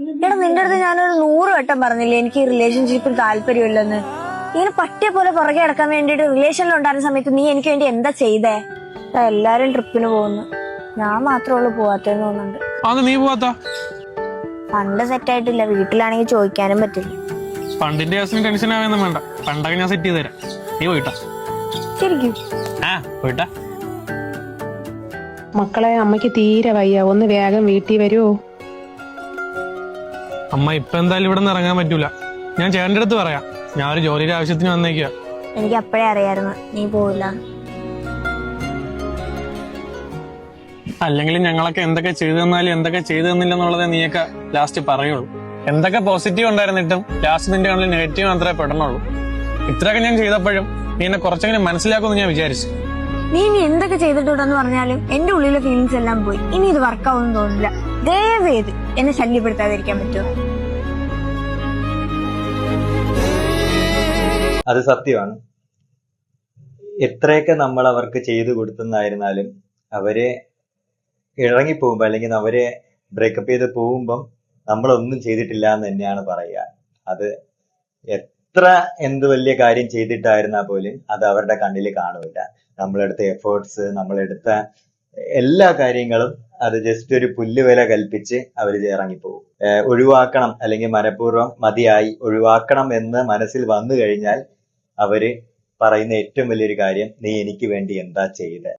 എടാ നിന്റെ അടുത്ത് ഞാനൊരു 100 വട്ടം പറഞ്ഞില്ലേ എനിക്ക് ഈ റിലേഷൻഷിപ്പിൽ താല്പര്യമില്ലെന്ന്. ഇങ്ങനെ പട്ടിയെ പോലെ പുറകെ അടക്കാൻ വേണ്ടിട്ട് റിലേഷനിലുണ്ടായിരുന്ന സമയത്ത് നീ എനിക്ക് വേണ്ടി എന്താ ചെയ്തേ? എല്ലാരും ട്രിപ്പിന് പോകുന്നു, ഞാൻ മാത്രമുള്ളൂ പോവാത്തെന്ന് തോന്നുന്നുണ്ട്. നീ പോവാത്ത ഫണ്ട് സെറ്റ് ആയിട്ടില്ല, വീട്ടിലാണെങ്കിൽ ചോദിക്കാനും പറ്റില്ല. ഫണ്ടിന്റെ കേസിന് ടെൻഷൻ ആവുന്ന വേണ്ട, ഫണ്ടൊക്കെ ഞാൻ സെറ്റ് ചെയ്ത് തരാം. നീ പോയിട്ടാ ശരിക്കും? പോയിട്ടാ. മക്കളെ, അമ്മയ്ക്ക് തീരെ വയ്യ, ഒന്ന് വേഗം വീട്ടിൽ വരുമോ? അമ്മ ഇപ്പൊ എന്തായാലും ഇവിടെ നിന്ന് ഇറങ്ങാൻ പറ്റൂല. ഞാൻ ചേട്ടൻ്റെ അടുത്ത് പറയാം, ഞാൻ ഒരു ജോലിയുടെ ആവശ്യത്തിന് വന്നേക്കുക. എനിക്ക് അപ്പഴേ അറിയായിരുന്നു നീ പോവില്ല. അല്ലെങ്കിൽ ഞങ്ങളൊക്കെ എന്തൊക്കെ ചെയ്തു തന്നാലും എന്തൊക്കെ ചെയ്തു തന്നില്ല എന്നുള്ളത് നീയൊക്കെ ലാസ്റ്റ് പറയുള്ളൂ. എന്തൊക്കെ പോസിറ്റീവ് ഉണ്ടായിരുന്നിട്ടും ലാസ്റ്റ് നിന്റെ കണ്ണിൽ നെഗറ്റീവ് മാത്രമേ പെടുന്നുള്ളൂ. ഇത്രയൊക്കെ ഞാൻ ചെയ്തപ്പോഴും നീ എന്നെ കുറച്ചെങ്കിലും മനസ്സിലാക്കുമെന്ന് ഞാൻ വിചാരിച്ചു. നീ ഇനി എന്തൊക്കെ ചെയ്തിട്ടുണ്ടെന്ന് പറഞ്ഞാലും എന്റെ ഉള്ളിലെ ഫീലിങ്സ് എല്ലാം പോയി. ഇനി ഇത് വർക്കാവുമെന്ന് തോന്നില്ല. ദയവേത് എന്നെ ശല്യപ്പെടുത്താതിരിക്കാൻ പറ്റുമോ? അത് സത്യമാണ്. എത്രയൊക്കെ നമ്മൾ അവർക്ക് ചെയ്തു കൊടുത്തെന്നായിരുന്നാലും അവരെ ഇറങ്ങിപ്പോകുമ്പോ അല്ലെങ്കിൽ അവരെ ബ്രേക്കപ്പ് ചെയ്ത് പോകുമ്പം നമ്മളൊന്നും ചെയ്തിട്ടില്ല എന്ന് തന്നെയാണ് പറയുക. അത് എത്ര എന്ത് വലിയ കാര്യം ചെയ്തിട്ടായിരുന്നാ പോലും അത് അവരുടെ കണ്ണിൽ കാണൂല. നമ്മളെടുത്ത എഫേർട്സ്, നമ്മളെടുത്ത എല്ലാ കാര്യങ്ങളും അത് ജസ്റ്റ് ഒരു പുല്ലുവില കൽപ്പിച്ച് അവർ ഇറങ്ങിപ്പോകും. ഒഴിവാക്കണം അല്ലെങ്കിൽ മനഃപൂർവ്വം മതിയായി ഒഴിവാക്കണം എന്ന് മനസ്സിൽ വന്നു കഴിഞ്ഞാൽ അവര് പറയുന്ന ഏറ്റവും വലിയൊരു കാര്യം, നീ എനിക്ക് വേണ്ടി എന്താ ചെയ്തേ?